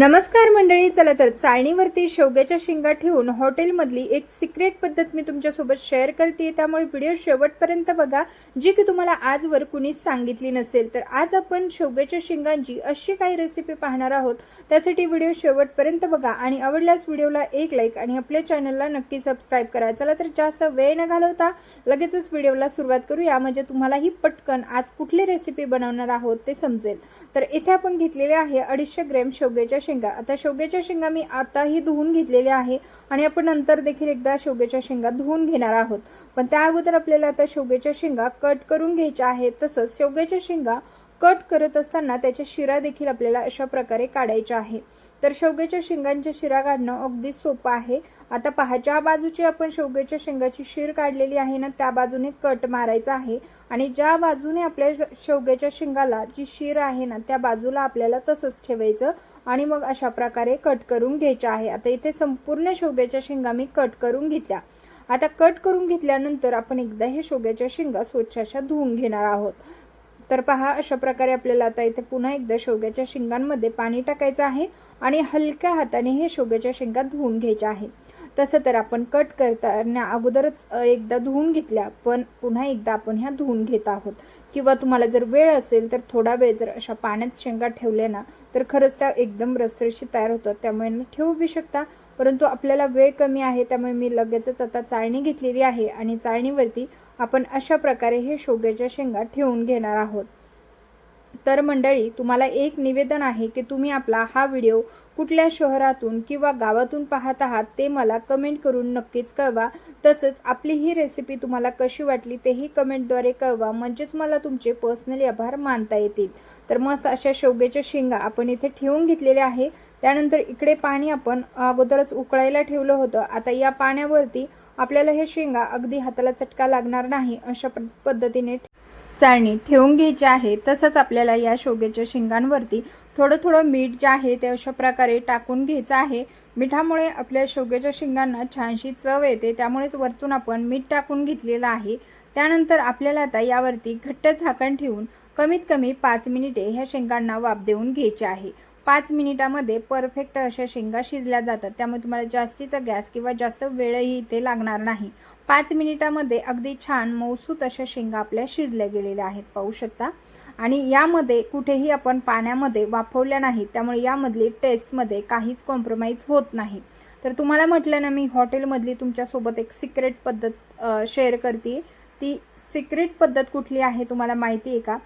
नमस्कार मंडळी, चला तर चाळणीवरती शेवग्याच्या शेंगा ठेवून हॉटेलमधली एक सिक्रेट पद्धत मी तुमच्यासोबत शेअर करते। त्यामुळे व्हिडिओ शेवटपर्यंत बघा, जी की तुम्हाला आजवर कुणीच सांगितली नसेल। तर आज आपण शेवग्याच्या शेंगांची अशी काही रेसिपी पाहणार आहोत, त्यासाठी व्हिडिओ शेवटपर्यंत बघा आणि आवडल्यास व्हिडिओला एक लाईक आणि आपल्या चॅनलला नक्की सबस्क्राइब करा। चला तर जास्त वेळ न घालवता लगेचच व्हिडिओला सुरुवात करूया, म्हणजे तुम्हालाही पटकन आज कुठली रेसिपी बनवणार आहोत ते समजेल। तर इथे आपण घेतलेले आहे 250 ग्रॅम शेवग्याच्या शेंगा। आता शेवग्याच्या शेंगा मी आताही धुवून घेतलेल्या आहे आणि आपण नंतर देखील एकदा शेवग्याच्या शेंगा धुवून घेणार आहोत। पण त्या अगोदर आपल्याला आता शेवग्याच्या शेंगा कट करून घ्यायच्या आहेत। तसंच शेवग्याच्या शेंगा कट करत असताना त्याच्या शिरा देखील आपल्याला अशा प्रकारे काढायच्या आहे। तर शेवग्याच्या शेंगांच्या शिरा काढणं अगदी सोपं आहे। आता पहा, ज्या बाजूची आपण शेवग्याच्या शेंगाची शीर काढलेली आहे ना, त्या बाजूने कट मारायचा आहे आणि ज्या बाजूने आपल्या शेवग्याच्या शेंगाला जी शीर आहे ना, त्या बाजूला आपल्याला तसंच ठेवायचं आणि मग अशा प्रकारे कट करून घ्यायचे आहे। आता इथे संपूर्ण शेवग्याच्या शेंगा मी कट करून घेतल्या। आता कट करून घेतल्यानंतर आपण एकदा हे शेवग्याच्या शेंगा स्वच्छ अशा धुवून घेणार आहोत। तर पहा, अशा प्रकारे आपल्याला आता इथे पुन्हा एकदा शेवग्याच्या शेंगांमध्ये पाणी टाकायचं आहे आणि हलक्या हाताने हे शेवग्याच्या शेंगा धुवून घ्यायच्या आहे। तसं तर आपण कट करताना अगोदरच एकदा धुवून घेतल्या, पण पुन्हा एकदा आपण ह्या धुवून घेत आहोत। किंवा तुम्हाला जर वेळ असेल तर थोडा वेळ जर अशा पाण्यात शेंगा ठेवल्या ना, तर खरंच त्या एकदम रसरशीत तयार होतात। त्यामुळे ठेवू बी शकता, परंतु आपल्याला वेळ कमी आहे त्यामुळे मी लगेचच आता चाळणी घेतलेली आहे आणि चाळणीवरती आपण अशा प्रकारे हे शेवग्याच्या शेंगा ठेवून घेणार आहोत। तर मंडळी, तुम्हाला एक निवेदन आहे की तुम्ही आपला हा व्हिडिओ कुठल्या शहरातून किंवा गावातून पाहत आहात ते मला कमेंट करून नक्कीच कळवा। तसंच आपली ही रेसिपी तुम्हाला कशी वाटली तेही कमेंटद्वारे कळवा, म्हणजेच मला तुमचे पर्सनली आभार मानता येतील। तर मस्त अशा शेवग्याच्या शेंगा आपण इथे ठेवून घेतलेल्या आहे। त्यानंतर इकडे पाणी आपण अगोदरच उकळायला ठेवलं होतं। आता या पाण्यावरती आपल्याला हे शेंगा अगदी हाताला चटका लागणार नाही अशा पद्धतीने चाळणी ठेवून घ्यायची आहे। तसंच आपल्याला या शेवग्याच्या शेंगांवरती थोडं थोडं मीठ जे आहे ते अशा प्रकारे टाकून घ्यायचं आहे। मिठामुळे आपल्या शेवग्याच्या शेंगांना छानशी चव येते, त्यामुळेच वरतून आपण मीठ टाकून घेतलेलं आहे। त्यानंतर आपल्याला आता यावरती घट्ट झाकण ठेवून कमीत कमी 5 मिनिटे ह्या शेंगांना वाफ देऊन घ्यायचे आहे। 5 मिनिटामध्ये परफेक्ट अशा शेंगा शिजल्या जातात, त्यामुळे तुम्हाला जास्तीचा गॅस किंवा जास्त वेळही इथे लागणार नाही। 5 मिनिटामध्ये अगदी छान मऊसूत अशा शेंगा आपल्या शिजल्या गेलेल्या आहेत, पाहू शकता। आणि यामध्ये कुठेही आपण पाण्यामध्ये वाफवल्या नाही, त्यामुळे यामधली टेस्टमध्ये काहीच कॉम्प्रोमाइज होत नाही। तर तुम्हाला म्हटलं ना, मी हॉटेलमधली तुमच्यासोबत एक सिक्रेट पद्धत शेअर करते। ती सिक्रेट पद्धत कुठली आहे तुम्हाला माहिती आहे का?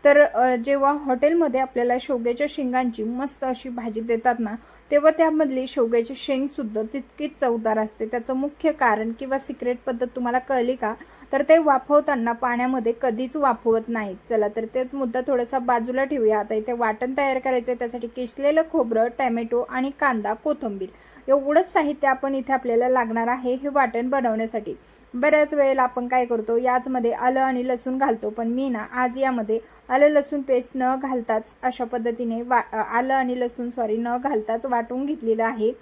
तर जेव्हा हॉटेलमध्ये आपल्याला शेवग्याच्या शेंगांची मस्त अशी भाजी देतात ना, तेव्हा त्यामधली शेवग्याची शेंगसुद्धा तितकीच चवदार असते। त्याचं मुख्य कारण किंवा सिक्रेट पद्धत तुम्हाला कळली का? तर ते वाफवताना पाण्यामध्ये कधीच वाफवत नाहीत। चला तर तेच मुद्दा थोडासा बाजूला ठेवूया। आता इथे वाटण तयार करायचं आहे, त्यासाठी किसलेलं खोबरं, टॅमॅटो आणि कांदा, कोथिंबीर एवढंच साहित्य आपण इथे आपल्याला लागणार आहे हे वाटण बनवण्यासाठी। बऱ्याच वेळेला आपण काय करतो, याचमध्ये आलं आणि लसूण घालतो, पण मी ना आज यामध्ये आलं लसूण पेस्ट न घालताच अशा पद्धतीने आलं आणि लसूण न घालताच वाटून घेतलेलं आहे।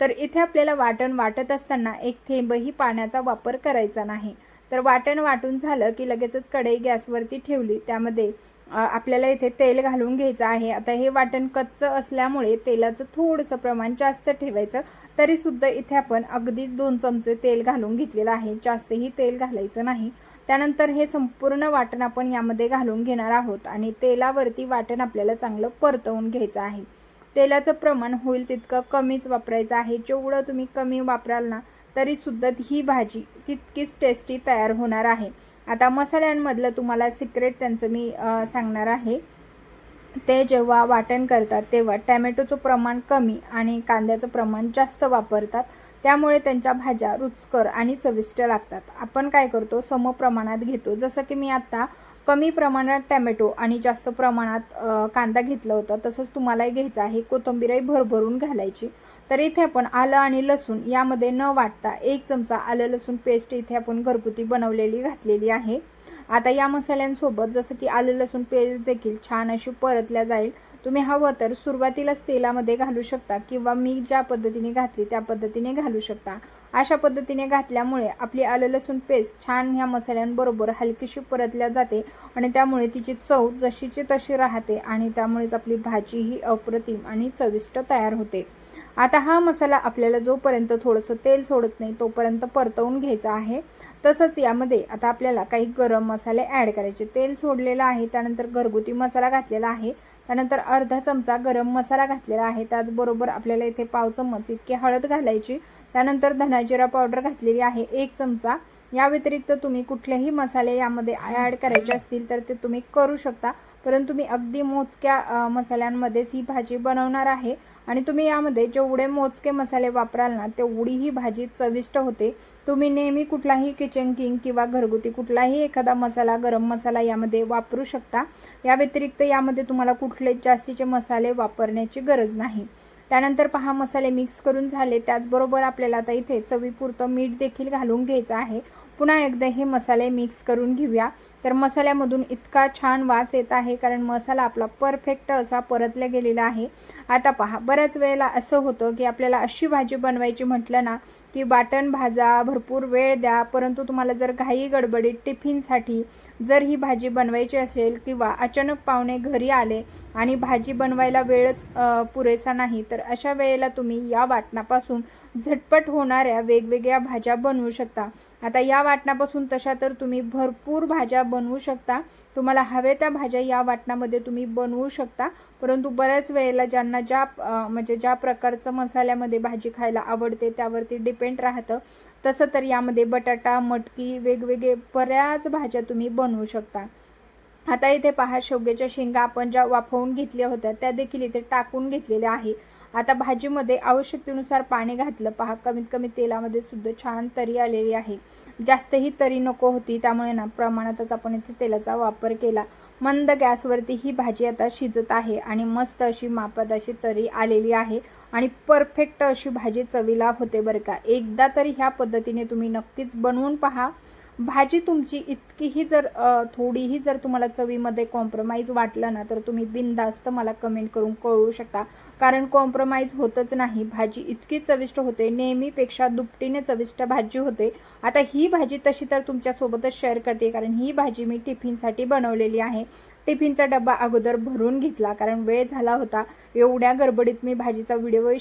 तर इथे आपल्याला वाटण वाटत असताना एक थेंबही पाण्याचा वापर करायचा नाही। तर वाटण वाटून झालं की लगेचच कढई गॅसवरती ठेवली, त्यामध्ये आपल्याला इथे तेल घालून घ्यायचं आहे। आता हे वाटण कच्चं असल्यामुळे तेलाचं थोडंसं प्रमाण जास्त ठेवायचं, तरी सुद्धा इथे आपण अगदीच 2 चमचे तेल घालून घेतलेलं आहे, जास्तही तेल घालायचं नाही। त्यानंतर हे संपूर्ण वाटण आपण यामध्ये घालून घेणार आहोत आणि तेलावरती वाटण आपल्याला चांगलं परतवून घ्यायचं आहे। तेलाचं प्रमाण होईल तितकं कमीच वापरायचं आहे। जेवढं तुम्ही कमी वापराल ना, तरी सुद्धा ही भाजी तितकीच टेस्टी तयार होणार आहे। आता मसाल्यांमधलं तुम्हाला सिक्रेट त्यांचं मी सांगणार आहे। ते जेव्हा वाटण करतात तेव्हा टॅमॅटोचं प्रमाण कमी आणि कांद्याचं प्रमाण जास्त वापरतात, त्यामुळे त्यांच्या भाज्या रुचकर आणि चविष्ट लागतात। आपण काय करतो, समप्रमाणात घेतो। जसं की मी आता कमी प्रमाणात टॅमॅटो आणि जास्त प्रमाणात कांदा घेतला होता, तसंच तुम्हालाही घ्यायचं आहे। कोथिंबीरही भरभरून घालायची। तर इथे आपण आलं आणि लसूण यामध्ये न वाटता 1 चमचा आलं लसूण पेस्ट इथे आपण घरगुती बनवलेली घातलेली आहे। आता या मसाल्यांसोबत जसं की आलं लसूण पेस्ट देखील छान अशी परतल्या जाईल। तुम्ही हवं तर सुरुवातीलाच तेलामध्ये घालू शकता किंवा मी ज्या पद्धतीने घातली त्या पद्धतीने घालू शकता। अशा पद्धतीने घातल्यामुळे आपली आलं लसूण पेस्ट छान ह्या मसाल्यांबरोबर हलकीशी परतल्या जाते आणि त्यामुळे तिची चव जशीची तशी राहते आणि त्यामुळेच आपली भाजी ही अप्रतिम आणि चविष्ट तयार होते। आता हा मसाला आपल्याला जोपर्यंत थोडंसं तेल सोडत नाही तोपर्यंत परतवून घ्यायचा आहे। तसंच यामध्ये आता आपल्याला काही गरम मसाले ॲड करायचे। तेल सोडलेलं आहे, त्यानंतर घरगुती मसाला घातलेला आहे, त्यानंतर अर्धा चमचा गरम मसाला घातलेला आहे, त्याचबरोबर आपल्याला इथे पाव चम्मच इतकी हळद घालायची, त्यानंतर धना जिरा पावडर घातलेली आहे 1 चमचा। या व्यतिरिक्त तुम्ही कुठलेही मसाले यामध्ये ॲड करायचे असतील तर ते तुम्ही करू शकता, परंतु मी अगदी मोजक्या मसाल्यांमध्येच ही भाजी बनवणार आहे आणि तुम्ही यामध्ये जेवढे मोजके मसाले वापराल ना तेवढी ही भाजी चविष्ट होते। तुम्ही नेहमी कुठलाही किचन किंग किंवा घरगुती कुठलाही एखादा मसाला गरम मसाला यामध्ये वापरू शकता। या व्यतिरिक्त यामध्ये तुम्हाला कुठले जास्तीचे मसाले वापरण्याची गरज नाही। त्यानंतर पहा मसाले मिक्स करून झाले, त्याचबरोबर आपल्याला आता इथे चवीपुरतं मीठ देखील घालून घ्यायचं आहे। पुन्हा एकदा हे मसाले मिक्स करून घेऊया। तर मसाल्यामधून इतका छान वास येत आहे कारण मसाला आपला परफेक्ट असा परतला गेलेला आहे। आता पहा बऱ्याच वेळेला असं होतं की आपल्याला अशी भाजी बनवायची म्हटलं ना की वाटण भाजा, भरपूर वेळ द्या, परंतु तुम्हाला जर घाई गडबडीत टिफिनसाठी जर ही भाजी बनवायची असेल किंवा अचानक पाहुणे घरी आले आणि भाजी बनवायला वेळच पुरेसा नाही, तर अशा वेळेला तुम्ही या वाटणापासून झटपट होणाऱ्या वेगवेगळ्या भाज्या बनवू शकता। आता या वाटणापासून तशा तर तुम्ही भरपूर भाज्या बनवू शकता, तुम्हाला हवे त्या भाज्या या वाटणामध्ये तुम्ही बनवू शकता, परंतु बऱ्याच वेळेला ज्यांना ज्या प्रकारचं मसाल्यामध्ये भाजी खायला आवडते त्यावरती डिपेंड राहतं। तसं तर यामध्ये बटाटा, मटकी, वेगवेगळे बऱ्याच भाज्या तुम्ही बनवू शकता। आता इथे पहा शेवग्याच्या शेंगा आपण ज्या वाफवून घेतल्या होत्या त्या देखील इथे टाकून घेतलेल्या आहे। आता भाजीमध्ये आवश्यकतेनुसार पाणी घातलं, पहा कमीत कमी तेलामध्ये सुद्धा छान तरी आलेली आहे। जास्तही तरी नको होती, त्यामुळे ना प्रमाणातच आपण इथे तेलाचा वापर केला। मंद गॅसवरती ही भाजी आता शिजत आहे आणि मस्त अशी मापात अशी तरी आलेली आहे आणि परफेक्ट अशी भाजी चवीला होते बरं का। एकदा तरी ह्या पद्धतीने तुम्ही नक्कीच बनवून पहा। भाजी तुमची इतकीही जर थोडीही जर तुम्हाला चवीमध्ये कॉम्प्रोमाइज वाटलं ना तर तुम्ही बिनधास्त मला कमेंट करून कळवू शकता, कारण कॉम्प्रोमाइज होतच नाही, भाजी इतकी चविष्ट होते, नेहमीपेक्षा दुपटीने चविष्ट भाजी होते। आता ही भाजी तशी तर तुमच्यासोबतच शेअर करते कारण ही भाजी मी टिफिनसाठी बनवलेली आहे। टिफिनचा डबा अगोदर भरून घेतला कारण वेळ झाला होता, एवढ्या गडबडीत मी भाजीचा व्हिडिओही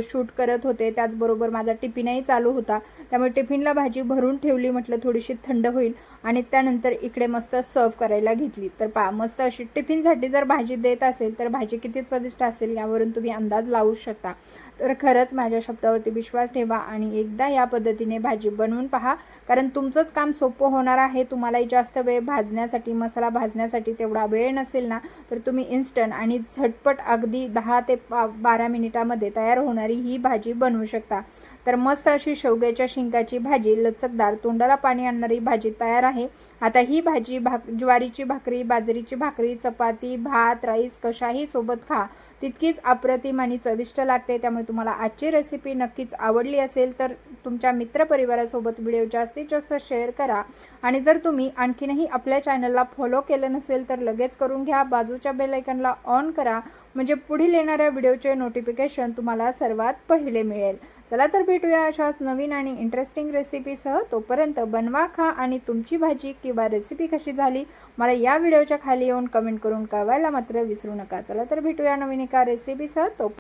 शूट करत होते, त्याचबरोबर माझा टिफिनही चालू होता, त्यामुळे टिफिनला भाजी भरून ठेवली, म्हटलं थोडीशी थंड होईल आणि त्यानंतर इकडे मस्त सर्व करायला घेतली। तर पहा मस्त अशी टिफिनसाठी जर भाजी देत असेल तर भाजी किती चविष्ट असेल यावरून तुम्ही अंदाज लावू शकता। तर खरंच माझ्या शब्दावरती विश्वास ठेवा आणि एकदा या पद्धतीने भाजी बनवून पहा, कारण तुमचंच काम सोपं होणार आहे। तुम्हालाही जास्त वेळ भाजण्यासाठी, मसाला भाजण्यासाठी तेवढा वेळ नसेल ना तर तुम्ही इन्स्टंट आणि झटपट अगदी 10 ते 12 मिनिटामध्ये तयार होणारी ही भाजी बनवू शकता। तर मस्त अशी शेवग्याच्या शेंगाची भाजी, लचकदार, तोंडाला पाणी आणणारी भाजी तयार आहे। आता ही भाजी ज्वारीची भाकरी, बाजरीची भाकरी, चपाती, भात, राईस कशाही सोबत खा, तितकीच अप्रतिम आणि चविष्ट लागते। त्यामुळे तुम्हाला आजची रेसिपी नक्कीच आवडली असेल तर तुमच्या मित्रपरिवारासोबत व्हिडिओ जास्तीत जास्त शेअर करा आणि जर तुम्ही आणखीनही आपल्या चॅनलला फॉलो केलं नसेल तर लगेच करून घ्या, बाजूच्या बेल आयकॉनला ऑन करा, म्हणजे पुढील येणाऱ्या व्हिडिओचे नोटिफिकेशन तुम्हाला सर्वात पहिले मिळेल। चला तर भेटूया अशाच नवीन आणि इंटरेस्टिंग रेसिपीसह, तोपर्यंत बनवा, खा आणि तुमची भाजी किंवा रेसिपी कशी झाली मला या व्हिडिओच्या खाली येऊन कमेंट करून कळवायला मात्र विसरू नका। चला तर भेटूया नवीन एका रेसिपीसह, तो